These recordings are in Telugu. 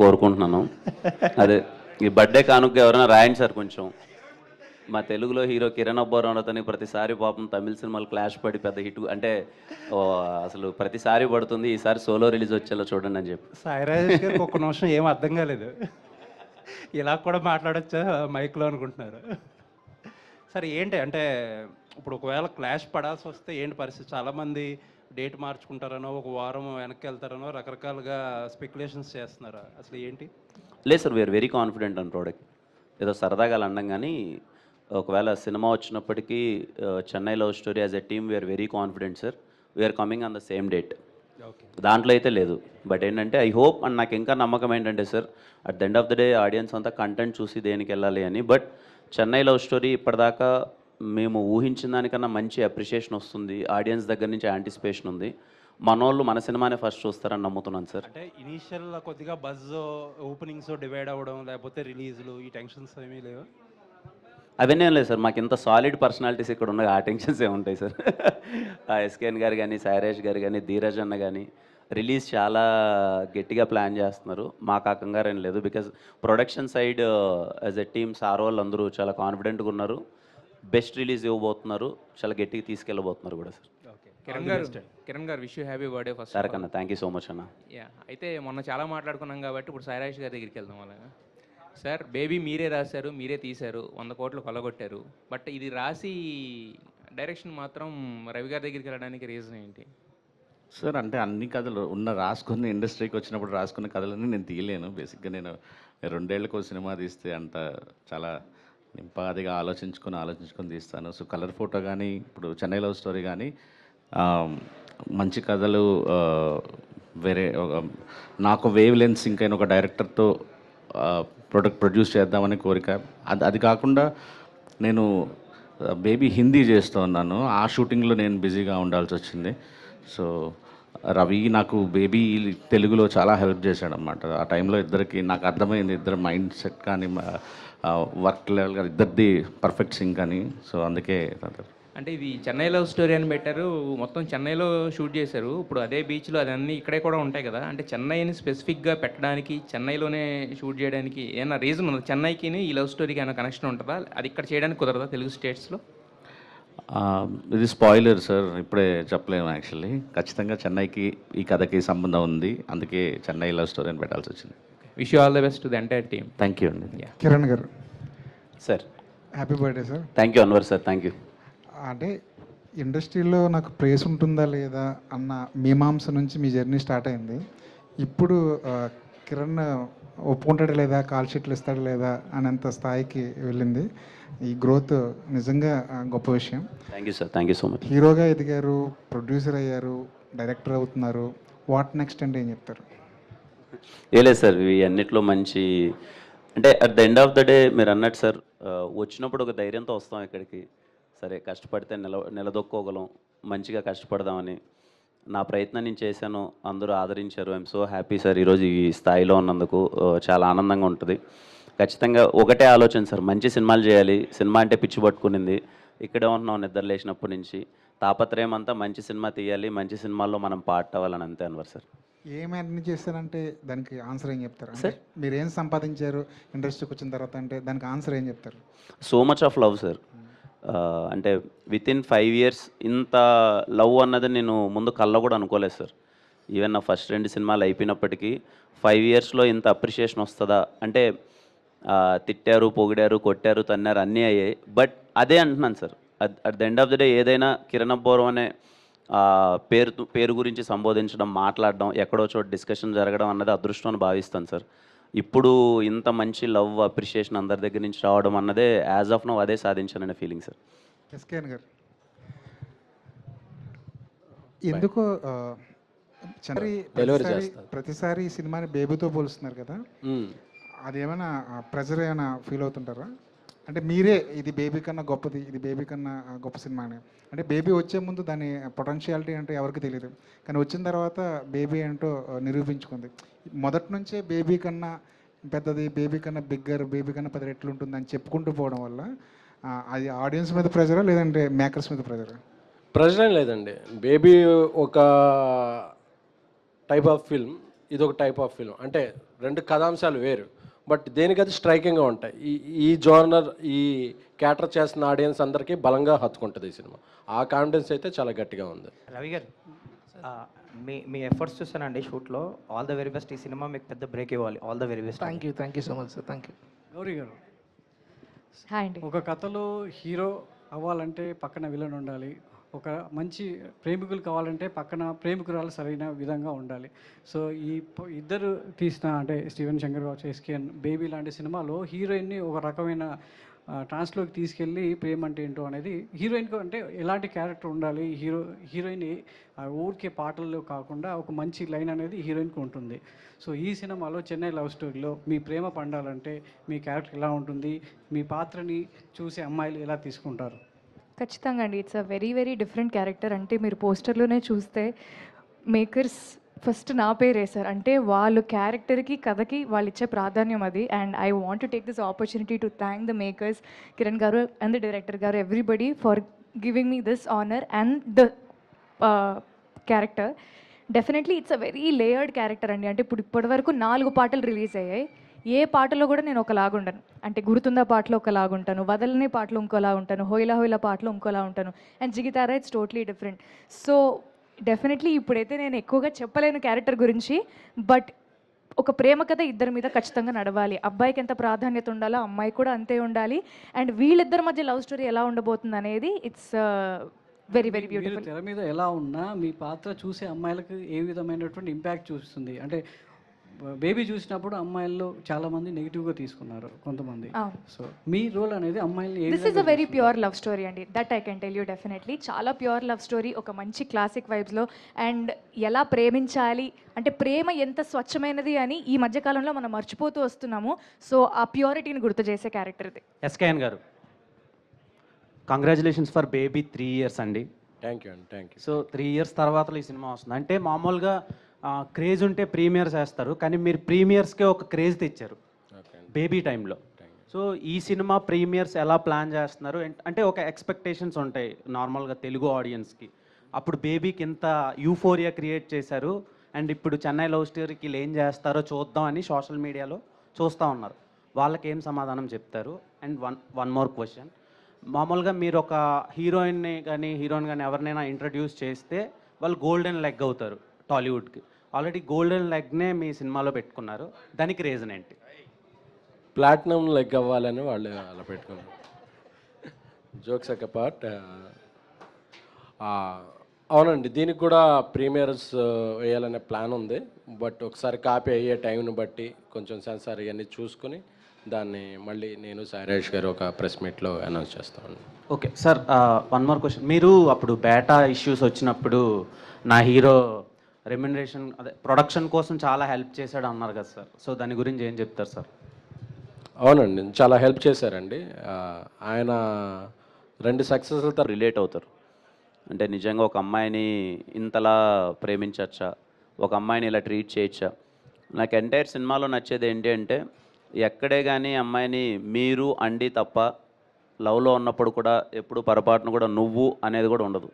కోరుకుంటున్నాను. అదే ఈ బర్త్డే కానుక ఎవరైనా రాయండి సార్ కొంచెం. మా తెలుగులో హీరో కిరణ్ అబ్బవరంతోని ప్రతిసారి పాపం తమిళ సినిమాలు క్లాష్ పడి పెద్ద హిట్ అంటే అసలు ప్రతిసారి పడుతుంది. ఈసారి సోలో రిలీజ్ వచ్చేలా చూడండి అని చెప్పి. సాయి రాజేష్ గారికి ఒక్క నిమిషం ఏం అర్థం కాలేదు. ఇలా కూడా మాట్లాడొచ్చా మైక్లో అనుకుంటున్నారు. సరే ఏంటి అంటే ఇప్పుడు ఒకవేళ క్లాష్ పడాల్సి వస్తే ఏంటి పరిస్థితి? చాలామంది డేట్ మార్చుకుంటారనో ఒక వారం వెనక్కి వెళ్తారనో రకరకాలుగా స్పెక్యులేషన్స్ చేస్తున్నారు. అసలు ఏంటి? లేదు sir, we are very confident on product. ఏదో సరదాగా అలా అనడం కానీ ఒకవేళ సినిమా వచ్చినప్పటికీ Chennai love story as a team we are very confident sir. We are coming on the same date. Okay, దాంట్లో అయితే లేదు. బట్ ఏంటంటే ఐ హోప్ అండ్ నాకు ఇంకా నమ్మకం ఏంటంటే sir, at the end of the day audience అంతా కంటెంట్ చూసి దేనికి వెళ్ళాలి అని. బట్ చెన్నై లవ్ స్టోరీ ఇప్పటిదాకా మేము ఊహించిన దానికన్నా మంచి అప్రిషియేషన్ వస్తుంది. ఆడియన్స్ దగ్గర నుంచి యాంటిసిపేషన్ ఉంది. మనోళ్ళు మన సినిమానే ఫస్ట్ చూస్తారని నమ్ముతున్నాను సార్. అంటే ఇనీషియల్ కొద్దిగా బజ్ ఓపెనింగ్స్ డివైడ్ అవ్వడం లేకపోతే రిలీజ్లు ఈ టెన్షన్స్ ఏమీ లేవు? అవన్నీ ఏం లేదు సార్. మాకు ఇంత సాలిడ్ పర్సనాలిటీస్ ఇక్కడ ఉన్నాయి, ఆ టెన్షన్స్ ఏముంటాయి సార్. ఎస్కేఎన్ గారు కానీ, సాయిరాజ్ గారు కానీ, ధీరజ్ అన్న కానీ రిలీజ్ చాలా గట్టిగా ప్లాన్ చేస్తున్నారు. మాకు ఆ కంగారు ఏం లేదు. Because production side as a team sir వాళ్ళు అందరూ చాలా కాన్ఫిడెంట్గా ఉన్నారు. బెస్ట్ రిలీజ్ ఇవ్వబోతున్నారు, చాలా గట్టిగా తీసుకెళ్ళబోతున్నారు కూడా సార్. ఓకే, కిరణ్ గారు wish you happy birthday first. సరే కన్నా, థ్యాంక్ యూ సో మచ్ అన్న. యా, అయితే మొన్న చాలా మాట్లాడుకున్నాం కాబట్టి ఇప్పుడు సాయిరాజ్ గారి దగ్గరికి వెళ్దాం. అలాగా సార్, బేబీ మీరే రాశారు, మీరే తీశారు, 100 కోట్లు కొలగొట్టారు. బట్ ఇది రాసి డైరెక్షన్ మాత్రం రవి గారి దగ్గరికి వెళ్ళడానికి రీజన్ ఏంటి సార్? అంటే అన్ని కథలు రాసుకున్న ఇండస్ట్రీకి వచ్చినప్పుడు రాసుకున్న కథలన్నీ నేను తీయలేను. బేసిక్గా నేను 2 ఏళ్ళకో సినిమా తీస్తే అంత చాలా నింపాదిగా ఆలోచించుకొని తీస్తాను. సో కలర్ ఫోటో కానీ, ఇప్పుడు చెన్నై లవ్ స్టోరీ కానీ మంచి కథలు, వేరే నాకు వేవ్ లెన్స్ ఇంకైనా ఒక డైరెక్టర్తో ప్రొడ్యూస్ చేద్దామని కోరిక. అది కాకుండా నేను బేబీ హిందీ చేస్తూ ఉన్నాను. ఆ షూటింగ్లో నేను బిజీగా ఉండాల్సి వచ్చింది. సో రవి నాకు బేబీ తెలుగులో చాలా హెల్ప్ చేశాడు అన్నమాట. ఆ టైంలో ఇద్దరికి నాకు అర్థమైంది, ఇద్దరు మైండ్ సెట్ కానీ వర్క్ లెవెల్ కానీ ఇద్దరిది పర్ఫెక్ట్ సింక్ అని. సో అందుకే అంటే ఇది చెన్నై లవ్ స్టోరీ అని పెట్టారు, మొత్తం చెన్నైలో షూట్ చేశారు. ఇప్పుడు అదే బీచ్లో అదన్నీ ఇక్కడే కూడా ఉంటాయి కదా. అంటే చెన్నైని స్పెసిఫిక్గా పెట్టడానికి, చెన్నైలోనే షూట్ చేయడానికి ఏమైనా రీజన్ ఉందా? చెన్నైకి ఈ లవ్ స్టోరీకి ఏమైనా కనెక్షన్ ఉంటుందా? అది ఇక్కడ చేయడానికి కుదరదా తెలుగు స్టేట్స్లో? ఇది స్పాయిలర్ సార్, ఇప్పుడే చెప్పలేము. యాక్చువల్లీ ఖచ్చితంగా చెన్నైకి ఈ కథకి సంబంధం ఉంది. అందుకే చెన్నై లవ్ స్టోరీ అని పెట్టాల్సి వచ్చింది. Wish you all the best to the entire team. Thank you అండి. కిరణ్ గారు sir happy birthday sir. Thank you Anwar sir, thank you. అంటే ఇండస్ట్రీలో నాకు ప్లేస్ ఉంటుందా లేదా అన్న మీమాంస నుంచి మీ జర్నీ స్టార్ట్ అయింది. ఇప్పుడు కిరణ్ ఒప్పుకుంటాడా లేదా, కాల్ షీట్లు ఇస్తాడా లేదా అనేంత స్థాయికి వెళ్ళింది. ఈ గ్రోత్ నిజంగా గొప్ప విషయం. Thank you sir, thank you so much. హీరోగా ఎదిగారు, ప్రొడ్యూసర్ అయ్యారు, డైరెక్టర్ అవుతున్నారు. వాట్ నెక్స్ట్ అంటే ఏం చెప్తారు? ఏ లేదు సార్, ఇవి అన్నిట్లో మంచి అంటే at the end of the day మీరు అన్నట్టు సార్, వచ్చినప్పుడు ఒక ధైర్యంతో వస్తాం ఇక్కడికి. సరే కష్టపడితే నిలదొక్కోగలం, మంచిగా కష్టపడదామని నా ప్రయత్నం నేను చేశాను. అందరూ ఆదరించారు. I'm so happy sir. ఈరోజు ఈ స్థాయిలో ఉన్నందుకు చాలా ఆనందంగా ఉంటుంది. ఖచ్చితంగా ఒకటే ఆలోచన సార్, మంచి సినిమాలు చేయాలి. సినిమా అంటే పిచ్చి పట్టుకునింది. ఇక్కడే ఉంటున్నాం నిద్ర లేచినప్పటి నుంచి. తాపత్రయం అంతా మంచి సినిమా తీయాలి, మంచి సినిమాల్లో మనం పార్ట్ అవ్వాలని అంతే అన్వర్ సార్. ఏం అన్ని చేస్తారంటే దానికి ఆన్సర్ ఏం చెప్తారు? సార్ మీరు ఏం సంపాదించారు ఇండస్ట్రీకి వచ్చిన తర్వాత అంటే దానికి ఆన్సర్ ఏం చెప్తారు? So much of love sir. అంటే విత్ ఇన్ 5 years ఇంత లవ్ అన్నది నేను ముందు కళ్ళ కూడా అనుకోలేదు సార్. ఈవెన్ నా ఫస్ట్ 2 సినిమాలు అయిపోయినప్పటికీ 5 yearsలో ఇంత అప్రిషియేషన్ వస్తుందా అంటే, తిట్టారు, పొగిడారు, కొట్టారు, తన్నారు, అన్నీ అయ్యాయి. బట్ అదే అంటున్నాను sir, at the end of the day ఏదైనా కిరణ్ అబ్బవరం అనే పేరు గురించి సంబోధించడం, మాట్లాడడం, ఎక్కడో చోట డిస్కషన్ జరగడం అన్నది అదృష్టం అని భావిస్తాను సార్. ఇప్పుడు ఇంత మంచి లవ్ అప్రిషియేషన్ అందరి దగ్గర నుంచి రావడం అన్నదే యాజ్ ఆఫ్ నౌ అదే సాధించాననే ఫీలింగ్ సార్. ఎస్కేఎన్ గారు ఎందుకు ప్రతిసారి ఈ సినిమాని బేబీతో పోలుస్తున్నారు కదా, అదేమైనా ప్రెజర్ ఏమైనా ఫీల్ అవుతుంటారా? అంటే మీరే ఇది బేబీ కన్నా గొప్పది, ఇది బేబీ కన్నా గొప్ప సినిమా అని. అంటే బేబీ వచ్చే ముందు దాని పొటెన్షియాలిటీ అంటే ఎవరికి తెలియదు, కానీ వచ్చిన తర్వాత బేబీ ఏంటో నిరూపించుకుంది. మొదటి నుంచే బేబీ కన్నా పెద్దది, బేబీ కన్నా బిగ్గర్, బేబీ కన్నా 10 రెట్లు ఉంటుంది అని చెప్పుకుంటూ పోవడం వల్ల అది ఆడియన్స్ మీద ప్రెజరా లేదంటే మేకర్స్ మీద ప్రెజరా? ప్రెజర్ ఏం లేదండి. బేబీ ఒక టైప్ ఆఫ్ ఫిల్మ్, ఇది ఒక టైప్ ఆఫ్ ఫిల్మ్. అంటే రెండు కథాంశాలు వేరు, బట్ దేనికది స్ట్రైకింగ్గా ఉంటాయి. ఈ జోనర్, ఈ క్యాటర్ చేస్తున్న ఆడియన్స్ అందరికీ బలంగా హత్తుకుంటుంది ఈ సినిమా. ఆ కాన్ఫిడెన్స్ అయితే చాలా గట్టిగా ఉంది. రవి గారు, మీ ఎఫర్ట్స్ చూసానండి షూట్లో. All the very best. ఈ సినిమా మీకు పెద్ద బ్రేక్ ఇవ్వాలి. All the very best. Thank you so much sir. Thank you. Gowri గారు, హాయ్ అండి. ఒక కథలో హీరో అవ్వాలంటే పక్కన విలన్ ఉండాలి, ఒక మంచి ప్రేమికులు కావాలంటే పక్కన ప్రేమికురాలు సరైన విధంగా ఉండాలి. సో ఇద్దరు తీసిన అంటే స్టీవెన్ శంకర్ కావచ్చు, ఎస్కేఎన్, బేబీ లాంటి సినిమాలో హీరోయిన్ని ఒక రకమైన ట్రాన్స్లోకి తీసుకెళ్ళి ప్రేమ అంటే ఏంటో అనేది హీరోయిన్కి అంటే ఎలాంటి క్యారెక్టర్ ఉండాలి, హీరోయిన్ ఊరికే పాటల్లో కాకుండా ఒక మంచి లైన్ అనేది హీరోయిన్కి ఉంటుంది. సో ఈ సినిమాలో చెన్నై లవ్ స్టోరీలో మీ ప్రేమ పండాలంటే మీ క్యారెక్టర్ ఎలా ఉంటుంది, మీ పాత్రని చూసి అమ్మాయిలు ఎలా తీసుకుంటారు? ఖచ్చితంగా అండి. It's a very very different character. అంటే మీరు పోస్టర్లోనే చూస్తే మేకర్స్ ఫస్ట్ నా పేరు వేశారు. అంటే వాళ్ళు క్యారెక్టర్కి, కథకి వాళ్ళు ఇచ్చే ప్రాధాన్యం అది. And I want to take this opportunity to thank the makers, Kiran గారు అండ్ ద డైరెక్టర్ గారు, everybody for giving me this honour and the character. Definitely it's a very layered character అండి. అంటే ఇప్పటివరకు 4 పాటలు రిలీజ్ అయ్యాయి. ఏ పాటలో కూడా నేను ఒకలాగా ఉండను. అంటే గుర్తుందా పాటలో ఒకలాగా ఉంటాను, వదలనే పాటలో ఇంకోలా ఉంటాను, హోయిలా హోయిలా పాటలో ఇంకోలా ఉంటాను, అండ్ జిగితారా it's totally different. So definitely ఇప్పుడైతే నేను ఎక్కువగా చెప్పలేను క్యారెక్టర్ గురించి, బట్ ఒక ప్రేమ కథ ఇద్దరి మీద ఖచ్చితంగా నడవాలి. అబ్బాయికి ఎంత ప్రాధాన్యత ఉండాలో అమ్మాయి కూడా అంతే ఉండాలి. అండ్ వీళ్ళిద్దరి మధ్య లవ్ స్టోరీ ఎలా ఉండబోతుంది అనేది ఇట్స్ వెరీ వెరీ బ్యూటిఫుల్. తెర మీద ఎలా ఉన్నా మీ పాత్ర చూసే అమ్మాయిలకు ఏ విధమైనటువంటి ఇంపాక్ట్ చూస్తుంది? అంటే బేబీ చూసినప్పుడు అమ్మాయిల్లో చాలా మంది నెగిటివ్గా తీసుకున్నారు కొంతమంది. సో మీ రోల్ అనేది అమ్మాయిల్ని this is a very pure love story అండి. That I can tell you definitely. చాలా ప్యూర్ లవ్ స్టోరీ, ఒక మంచి క్లాసిక్ వైబ్స్లో. అండ్ ఎలా ప్రేమించాలి అంటే ప్రేమ ఎంత స్వచ్ఛమైనది అని ఈ మధ్యకాలంలో మనం మర్చిపోతూ వస్తున్నాము. సో ఆ ప్యూరిటీని గుర్తు చేసే క్యారెక్టర్ ఇది. ఎస్కేఎన్ గారు, కంగ్రాచులేషన్స్ ఫర్ బేబీ 3 years అండి. థ్యాంక్ యూ అండి. Thank you. సో 3 years తర్వాత ఈ సినిమా వస్తుంది. అంటే మామూలుగా క్రేజ్ ఉంటే ప్రీమియర్స్ వేస్తారు, కానీ మీరు ప్రీమియర్స్కే ఒక క్రేజ్ తెచ్చారు బేబీ టైంలో. సో ఈ సినిమా ప్రీమియర్స్ ఎలా ప్లాన్ చేస్తున్నారు? అంటే ఒక ఎక్స్పెక్టేషన్స్ ఉంటాయి నార్మల్గా తెలుగు ఆడియన్స్కి. అప్పుడు బేబీకి ఇంత యూఫోరియా క్రియేట్ చేశారు, అండ్ ఇప్పుడు చెన్నై లవ్ స్టోరీకి వీళ్ళు ఏం చేస్తారో చూద్దాం అని సోషల్ మీడియాలో చూస్తూ ఉన్నారు. వాళ్ళకి ఏం సమాధానం చెప్తారు? అండ్ వన్ మోర్ క్వశ్చన్, మామూలుగా మీరు ఒక హీరోయిన్ కానీ ఎవరినైనా ఇంట్రడ్యూస్ చేస్తే వాళ్ళు గోల్డెన్ లెగ్ అవుతారు టాలీవుడ్కి. ఆల్రెడీ గోల్డెన్ లెగ్నే మీ సినిమాలో పెట్టుకున్నారు, దానికి రీజన్ ఏంటి? ప్లాటినం లెగ్ అవ్వాలని వాళ్ళు అలా పెట్టుకున్నారు. జోక్స్ ఒక పార్ట్. అవునండి, దీనికి కూడా ప్రీమియర్స్ వేయాలనే ప్లాన్ ఉంది. బట్ ఒకసారి కాపీ అయ్యే టైంని బట్టి కొంచెం సెన్సార్ ఇవన్నీ చూసుకుని దాన్ని మళ్ళీ నేను సాయిరాజ్ గారు ఒక ప్రెస్ మీట్లో అనౌన్స్ చేస్తాను. Okay sir, one more question. మీరు అప్పుడు బేటా ఇష్యూస్ వచ్చినప్పుడు నా హీరో రెమ్యునరేషన్ అదే ప్రొడక్షన్ కోసం చాలా హెల్ప్ చేశాడు అన్నారు కదా సార్. సో దాని గురించి ఏం చెప్తారు సార్? అవునండి, చాలా హెల్ప్ చేశారండి. ఆయన 2 సక్సెస్లతో రిలేట్ అవుతారు. అంటే నిజంగా ఒక అమ్మాయిని ఇంతలా ప్రేమించచ్చా, ఒక అమ్మాయిని ఇలా ట్రీట్ చేయొచ్చా. నాకు ఎంటైర్ సినిమాలో నచ్చేది ఏంటి అంటే ఎక్కడే కానీ అమ్మాయిని మీరు అండి తప్ప లవ్లో ఉన్నప్పుడు కూడా ఎప్పుడు పొరపాటును కూడా నువ్వు అనేది కూడా ఉండదు.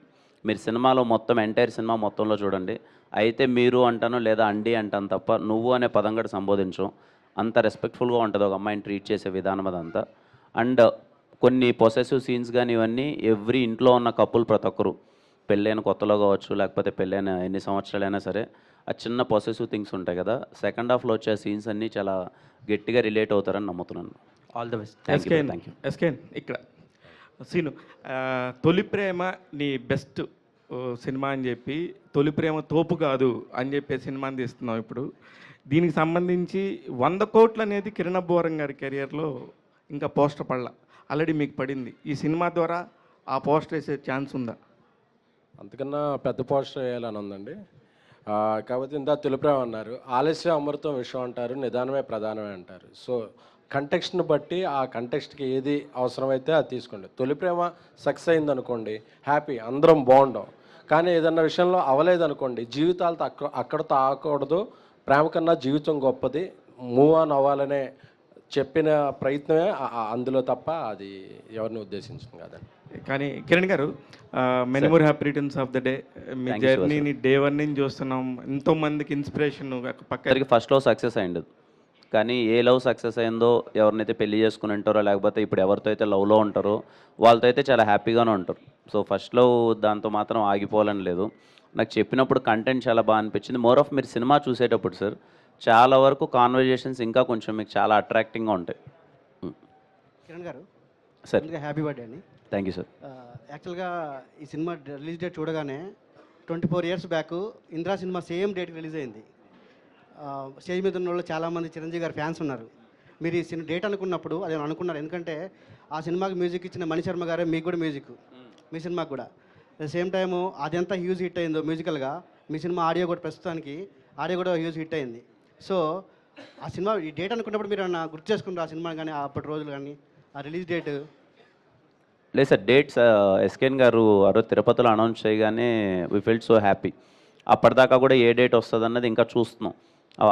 మీరు సినిమాలో మొత్తం ఎంటైర్ సినిమా మొత్తంలో చూడండి, అయితే మీరు అంటాను లేదా అండి అంటాను తప్ప నువ్వు అనే పదం కూడా సంబోధించం. అంత రెస్పెక్ట్ఫుల్గా ఉంటుంది ఒక అమ్మాయిని ట్రీట్ చేసే విధానం అదంతా. అండ్ కొన్ని పొసెసివ్ సీన్స్ కానీ ఇవన్నీ ఎవ్రీ ఇంట్లో ఉన్న కపుల్ ప్రతి ఒక్కరు పెళ్ళైన కొత్తలో కావచ్చు లేకపోతే పెళ్ళైన ఎన్ని సంవత్సరాలైనా సరే ఆ చిన్న పొసెసివ్ థింగ్స్ ఉంటాయి కదా, సెకండ్ హాఫ్లో వచ్చే సీన్స్ అన్నీ చాలా గట్టిగా రిలేట్ అవుతారని నమ్ముతున్నాను. All the best. Thank you. SKN ఇక్కడ సీను, తొలి ప్రేమ నీ బెస్ట్ సినిమా అని చెప్పి తొలి ప్రేమ తోపు కాదు అని చెప్పే సినిమాని తీస్తున్నాం ఇప్పుడు. దీనికి సంబంధించి 100 కోట్లు అనేది కిరణ్ అబ్బవరం గారి కెరియర్లో ఇంకా పోస్టర్ పడలా, ఆల్రెడీ మీకు పడింది. ఈ సినిమా ద్వారా ఆ పోస్టర్ వేసే ఛాన్స్ ఉందా? అంతకన్నా పెద్ద పోస్టర్ వేయాలని ఉందండి. కాకపోతే ఇంత తొలిప్రేమ అన్నారు, ఆలస్యం అమృతం విషయం అంటారు, నిదానమే ప్రధానమే అంటారు. సో కంటెక్స్ట్ని బట్టి ఆ కంటెక్స్ట్కి ఏది అవసరమైతే అది తీసుకోండి. తొలిప్రేమ సక్సెస్ అయింది అనుకోండి, హ్యాపీ, అందరం బాగుంటాం. కానీ ఏదన్నా విషయంలో అవ్వలేదనుకోండి, జీవితాలతో అక్కడతో ఆగకూడదు, ప్రేమ కన్నా జీవితం గొప్పది, మూవ్ ఆన్ అవ్వాలనే చెప్పిన ప్రయత్నమే అందులో తప్ప అది ఎవరిని ఉద్దేశించింది కాదండి. కానీ కిరణ్ గారు, many more happy returns of the day. మీ జర్నీని డే 1 నుంచి చూస్తున్నాం, ఎంతోమందికి ఇన్స్పిరేషన్. పక్కకి ఫస్ట్లో సక్సెస్ అయింది, కానీ ఏ లవ్ సక్సెస్ అయిందో, ఎవరినైతే పెళ్లి చేసుకుని ఉంటారో, లేకపోతే ఇప్పుడు ఎవరితో అయితే లవ్లో ఉంటారో వాళ్ళతో అయితే చాలా హ్యాపీగానే ఉంటారు. సో ఫస్ట్ లవ్ దాంతో మాత్రం ఆగిపోవాలని లేదు. నాకు చెప్పినప్పుడు కంటెంట్ చాలా బాగా అనిపించింది. మోర్ ఆఫ్ మీరు సినిమా చూసేటప్పుడు సార్ చాలా వరకు కాన్వర్జేషన్స్ ఇంకా కొంచెం మీకు చాలా అట్రాక్టింగ్గా ఉంటాయి. కిరణ్ గారు సార్ హ్యాపీ బర్త్డే అండి. Thank you sir. యాక్చువల్గా ఈ సినిమా రిలీజ్ డేట్ చూడగానే 24 years back Indra cinema same డేట్కి రిలీజ్ అయింది. స్టేజ్ మీద ఉన్న వాళ్ళు చాలామంది చిరంజీవి గారి ఫ్యాన్స్ ఉన్నారు. మీరు ఈ సినిమా డేట్ అనుకున్నప్పుడు అదే అనుకున్నారు, ఎందుకంటే ఆ సినిమాకి మ్యూజిక్ ఇచ్చిన మణి శర్మ గారే మీకు కూడా మ్యూజిక్, మీ సినిమాకి కూడా సేమ్ టైము అదంతా హ్యూజ్ హిట్ అయిందో మ్యూజికల్గా, మీ సినిమా ఆడియో కూడా ప్రస్తుతానికి ఆడియో కూడా హ్యూజ్ హిట్ అయింది. సో ఆ సినిమా ఈ డేట్ అనుకున్నప్పుడు మీరు ఏమన్నా గుర్తు చేసుకున్నారు ఆ సినిమా కానీ అప్పటి రోజులు కానీ ఆ రిలీజ్ డేట్? లేదు సార్, డేట్స్ ఎస్కేన్ గారు ఆ రోజు తిరుపతిలో అనౌన్స్ చేయగానే వీ ఫెల్ట్ సో హ్యాపీ. అప్పటిదాకా కూడా ఏ డేట్ వస్తుంది అన్నది ఇంకా చూస్తున్నాం.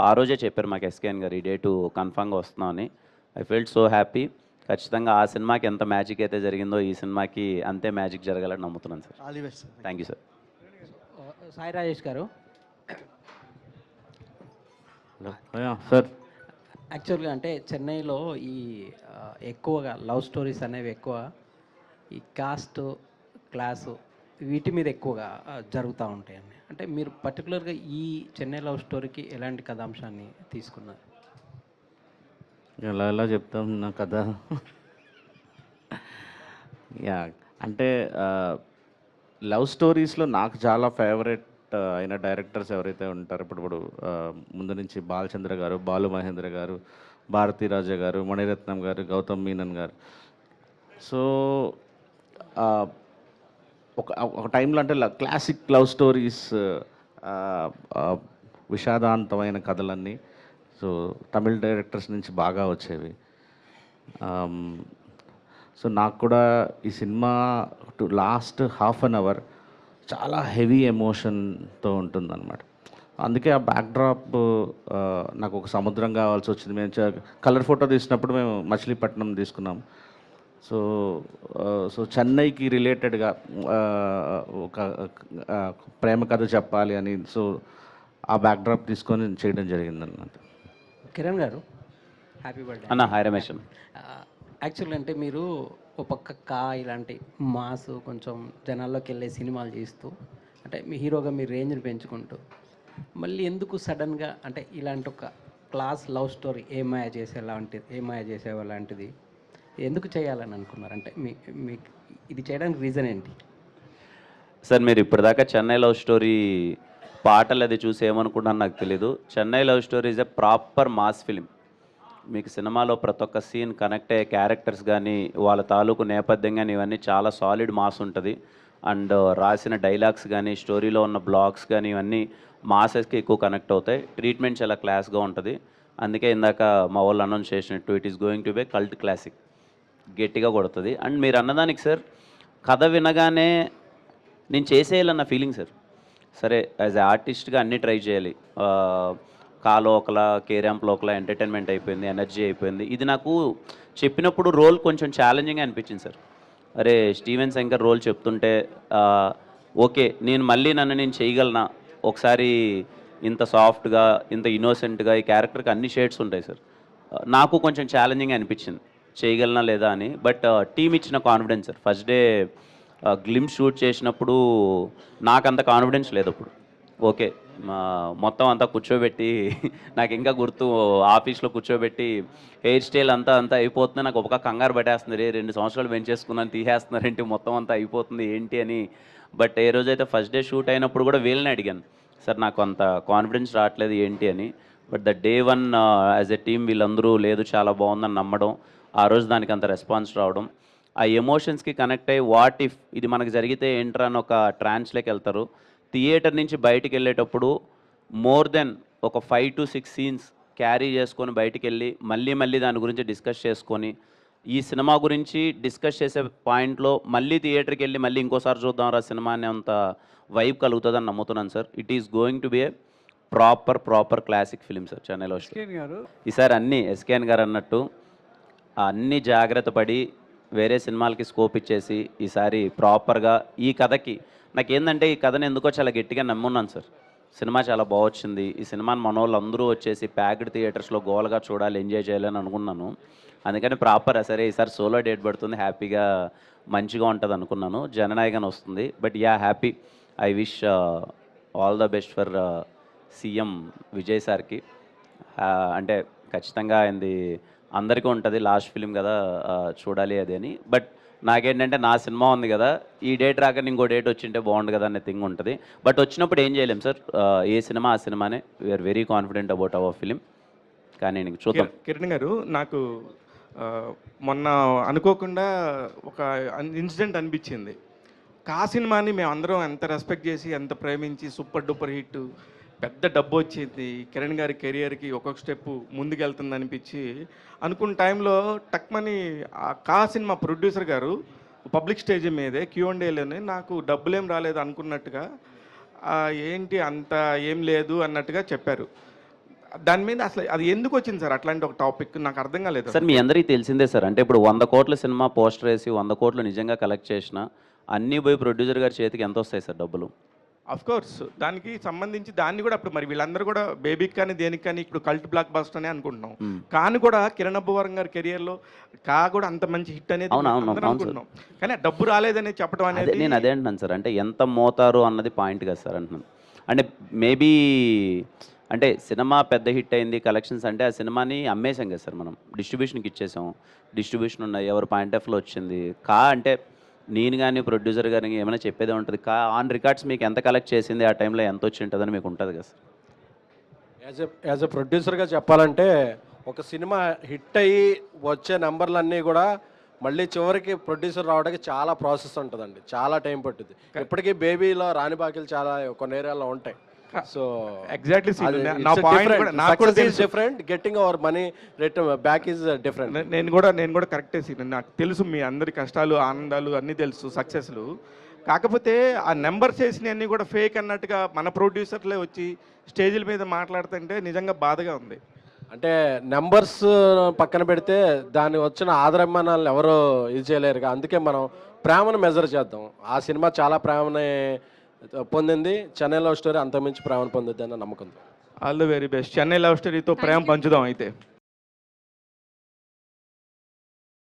ఆ రోజే చెప్పారు మాకు ఎస్కేన్ గారు ఈ డేటు కన్ఫామ్గా వస్తున్నామని. I felt so happy. ఖచ్చితంగా ఆ సినిమాకి ఎంత మ్యాజిక్ అయితే జరిగిందో ఈ సినిమాకి అంతే మ్యాజిక్ జరగాలని నమ్ముతున్నాను sir. All the best. Thank you sir. Sai Rajesh గారు, సార్ యాక్చువల్గా అంటే చెన్నైలో ఈ ఎక్కువగా లవ్ స్టోరీస్ అనేవి ఎక్కువ ఈ కాస్ట్ క్లాసు వీటి మీద ఎక్కువగా జరుగుతూ ఉంటాయండి. అంటే మీరు పర్టికులర్గా ఈ చెన్నై లవ్ స్టోరీకి ఎలాంటి కథాంశాన్ని తీసుకున్నారు? ఎలా చెప్తాం నా కథ. యా అంటే లవ్ స్టోరీస్లో నాకు చాలా ఫేవరెట్ అయిన డైరెక్టర్స్ ఎవరైతే ఉంటారో ఇప్పుడు ముందు నుంచి బాలచంద్ర గారు, బాలు మహేంద్ర గారు, భారతీరాజా గారు, మణిరత్నం గారు, గౌతమ్ మీనన్ గారు. సో ఒక టైంలో అంటే క్లాసిక్ లవ్ స్టోరీస్, విషాదాంతమైన కథలన్నీ సో తమిళ డైరెక్టర్స్ నుంచి బాగా వచ్చేవి. సో నాకు కూడా ఈ cinema last half an hour చాలా హెవీ ఎమోషన్తో ఉంటుందన్నమాట. అందుకే ఆ బ్యాక్డ్రాప్ నాకు ఒక సముద్రం కావాల్సి వచ్చింది. మేము కలర్ ఫోటో తీసినప్పుడు మేము మచిలీపట్నం తీసుకున్నాం. సో చెన్నైకి రిలేటెడ్గా ఒక ప్రేమ కథ చెప్పాలి అని సో ఆ బ్యాక్డ్రాప్ తీసుకొని చేయడం జరిగిందన్నమాట. కిరణ్ గారు, హ్యాపీ బర్త్డే అన్న. హాయ్ రమేష్. యాక్చువల్గా అంటే మీరు ఒక పక్క ఇలాంటి మాస్ కొంచెం జనాల్లోకి వెళ్ళే సినిమాలు చేస్తూ అంటే మీ హీరోగా మీ రేంజ్ని పెంచుకుంటూ మళ్ళీ ఎందుకు సడన్గా అంటే ఇలాంటి ఒక క్లాస్ లవ్ స్టోరీ ఏమాయ చేసేవా లాంటిది ఎందుకు చేయాలని అనుకున్నారు? అంటే మీకు ఇది చేయడానికి రీజన్ ఏంటి? సార్ మీరు ఇప్పటిదాకా చెన్నై లవ్ స్టోరీ పాటలు అది చూసి ఏమనుకుంటున్నాను నాకు తెలీదు. Chennai love story is a proper mass film. మీకు సినిమాలో ప్రతి ఒక్క సీన్ కనెక్ట్ అయ్యే క్యారెక్టర్స్ కానీ వాళ్ళ తాలూకు నేపథ్యం కానీ ఇవన్నీ చాలా సాలిడ్ మాస్ ఉంటుంది. అండ్ రాసిన డైలాగ్స్ కానీ స్టోరీలో ఉన్న బ్లాగ్స్ కానీ ఇవన్నీ మాసెస్కి ఎక్కువ కనెక్ట్ అవుతాయి. ట్రీట్మెంట్ చాలా క్లాస్గా ఉంటుంది. అందుకే ఇందాక మా వాళ్ళు అనౌన్స్ చేసినట్టు it is going to be cult classic, గట్టిగా కొడుతుంది. అండ్ మీరు అన్నదానికి సార్ కథ వినగానే నేను చేసేయాలన్న ఫీలింగ్ సార్. సరే యాజ్ ఏ ఆర్టిస్ట్గా అన్నీ ట్రై చేయాలి. కాలో ఒకలా, కేరాంప్లో ఒకలా ఎంటర్టైన్మెంట్ అయిపోయింది, ఎనర్జీ అయిపోయింది. ఇది నాకు చెప్పినప్పుడు రోల్ కొంచెం ఛాలెంజింగ్ అనిపించింది సార్. అరే స్టీవెన్ శంకర్ రోల్ చెప్తుంటే ఓకే నేను మళ్ళీ నన్ను నేను చేయగలనా, ఒకసారి ఇంత సాఫ్ట్గా ఇంత ఇన్నోసెంట్గా ఈ క్యారెక్టర్కి అన్ని షేడ్స్ ఉంటాయి సార్. నాకు కొంచెం ఛాలెంజింగ్ అనిపించింది చేయగలనా లేదా అని. బట్ టీమ్ ఇచ్చిన confidence sir. First day glimpse shoot చేసినప్పుడు నాకు అంత కాన్ఫిడెన్స్ లేదు. అప్పుడు ఓకే మొత్తం అంతా కూర్చోబెట్టి నాకు ఇంకా గుర్తు ఆఫీస్లో కూర్చోబెట్టి హెయిర్ స్టైల్ అంతా అయిపోతుంది. నాకు ఒక కంగారు పట్టేస్తుంది, 2 సంవత్సరాలు పెంచేసుకున్నాను తీసేస్తున్నారేంటి మొత్తం అంతా అయిపోతుంది ఏంటి అని. బట్ ఏ రోజైతే ఫస్ట్ డే షూట్ అయినప్పుడు కూడా వీళ్ళని అడిగాను, సార్ నాకు అంత కాన్ఫిడెన్స్ రావట్లేదు ఏంటి అని. But the day 1 as a team వీళ్ళందరూ లేదు చాలా బాగుందని నమ్మడం, ఆ రోజు దానికి అంత రెస్పాన్స్ రావడం, ఆ ఎమోషన్స్కి కనెక్ట్ అయ్యి వాట్ ఇఫ్ ఇది మనకు జరిగితే ఏంట్రా అని ఒక ట్రాన్స్లోకి వెళ్తారు. థియేటర్ నుంచి బయటికి వెళ్ళేటప్పుడు మోర్ దెన్ ఒక 5 to 6 సీన్స్ క్యారీ చేసుకొని బయటికి వెళ్ళి మళ్ళీ దాని గురించి డిస్కస్ చేసుకొని ఈ సినిమా గురించి డిస్కస్ చేసే పాయింట్లో మళ్ళీ థియేటర్కి వెళ్ళి మళ్ళీ ఇంకోసారి చూద్దాం రా సినిమా అనే అంత వైబ్ కలుగుతుందని నమ్ముతున్నాను sir. It is going to be a proper classic film sir చెన్నైలో. ఈసారి అన్నీ ఎస్కేఎన్ గారు అన్నట్టు అన్నీ జాగ్రత్త పడి వేరే సినిమాలకి స్కోప్ ఇచ్చేసి ఈసారి ప్రాపర్గా ఈ కథకి నాకేందంటే ఈ కథను ఎందుకో చాలా గట్టిగా నమ్మున్నాను సార్. సినిమా చాలా బాగొచ్చింది, ఈ సినిమాని మన వాళ్ళు అందరూ వచ్చేసి ప్యాక్డ్ థియేటర్స్లో గోల్గా చూడాలి, ఎంజాయ్ చేయాలని అనుకున్నాను. అందుకని ప్రాపర్ సరే ఈసారి సోలో డేట్ పడుతుంది, హ్యాపీగా మంచిగా ఉంటుంది అనుకున్నాను. జననాయకన్ వస్తుంది. But yeah happy. I wish all the best for CM Vijay సార్కి. అంటే ఖచ్చితంగా ఆయనది అందరికీ ఉంటుంది, లాస్ట్ ఫిలిం కదా, చూడాలి అది అని. బట్ నాకేంటంటే నా సినిమా ఉంది కదా, ఈ డేట్ రాక ఇంకో డేట్ వచ్చింటే బాగుండు కదా అనే థింగ్ ఉంటుంది. బట్ వచ్చినప్పుడు ఏం చేయలేం సార్, ఏ సినిమా ఆ సినిమానే. We are very confident about our film. కానీ నేను చూద్దాం. కిరణ్ గారు, నాకు మొన్న అనుకోకుండా ఒక ఇన్సిడెంట్ అనిపించింది. ఆ సినిమాని మేము అందరం ఎంత రెస్పెక్ట్ చేసి, ఎంత ప్రేమించి, సూపర్ డూపర్ హిట్, పెద్ద డబ్బు వచ్చింది, కిరణ్ గారి కెరియర్కి ఒక్కొక్క స్టెప్ ముందుకెళ్తుంది అనిపించి అనుకున్న టైంలో టక్మని ఆ సినిమా ప్రొడ్యూసర్ గారు పబ్లిక్ స్టేజ్ మీదే Q&Aలోనే నాకు డబ్బులేం రాలేదు అనుకున్నట్టుగా, ఏంటి అంత ఏం లేదు అన్నట్టుగా చెప్పారు. దాని మీద అసలు అది ఎందుకు వచ్చింది సార్ అట్లాంటి ఒక టాపిక్? నాకు అర్థం కాలేదు సార్. మీ అందరికీ తెలిసిందే సార్, అంటే ఇప్పుడు 100 కోట్ల సినిమా పోస్టర్ వేసి 100 కోట్లు నిజంగా కలెక్ట్ చేసిన అన్నీ పోయి ప్రొడ్యూసర్ గారి చేతికి ఎంత వస్తాయి సార్ డబ్బులు? అఫ్ కోర్స్ దానికి సంబంధించి దాన్ని కూడా అప్పుడు మరి వీళ్ళందరూ కూడా బేబీకి కానీ దేనికి కానీ ఇప్పుడు కల్ట్ బ్లాక్ బస్టర్ అనే అనుకుంటున్నాం. కానీ కూడా కిరణ్ అబ్బవరం గారి కెరియర్లో కూడా అంత మంచి హిట్ అనేది అందరం అనుకుంటున్నాం. కానీ ఆ డబ్బు రాలేదని చెప్పడం అనేది నేను అదే అంటున్నాను సార్. అంటే ఎంత మోతారు అన్నది పాయింట్ కదా సార్ అంటున్నాను. అంటే మేబీ అంటే సినిమా పెద్ద హిట్ అయింది, కలెక్షన్స్, అంటే ఆ సినిమాని అమ్మేసాం కదా సార్, మనం డిస్ట్రిబ్యూషన్కి ఇచ్చేసాం. డిస్ట్రిబ్యూషన్ ఉన్నాయి, ఎవరి పాయింట్ ఆఫ్లో వచ్చింది. అంటే నేను కానీ ప్రొడ్యూసర్ గారికి ఏమైనా చెప్పేదే ఉంటుంది. ఆన్ రికార్డ్స్ మీకు ఎంత కలెక్ట్ చేసింది, ఆ టైంలో ఎంత వచ్చి ఉంటుందని మీకు ఉంటుంది కదా సార్. యాజ్ ఎ ప్రొడ్యూసర్గా చెప్పాలంటే, ఒక సినిమా హిట్ అయ్యి వచ్చే నెంబర్లన్నీ కూడా మళ్ళీ చివరికి ప్రొడ్యూసర్ రావడానికి చాలా ప్రాసెస్ ఉంటుందండి, చాలా టైం పట్టుద్ది. ఇప్పటికీ బేబీలో రాని బాకీలు చాలా కొన్ని ఏరియాలో ఉంటాయి. So exactly different, getting our money return back is different. నేను కూడా కరెక్టే సీన్. నాకు తెలుసు మీ అందరి కష్టాలు, ఆనందాలు అన్నీ తెలుసు, సక్సెస్లు. కాకపోతే ఆ నెంబర్స్ వేసినవన్నీ కూడా ఫేక్ అన్నట్టుగా మన ప్రొడ్యూసర్లే వచ్చి స్టేజ్ల మీద మాట్లాడుతుంటే నిజంగా బాధగా ఉంది. అంటే నెంబర్స్ పక్కన పెడితే దాని వచ్చిన ఆదరాభిమానాలను ఎవరు ఇది చేయలేరుగా. అందుకే మనం ప్రేమను మెజర్ చేద్దాం. ఆ సినిమా చాలా ప్రేమని పొందింది, చెన్నై లవ్ స్టోరీ అంతమించి ప్రేమను పొందిద్ది అన్న నమ్మకంతో. All the very best. Chennai love స్టోరీతో ప్రేమ పంచుదాం అయితే.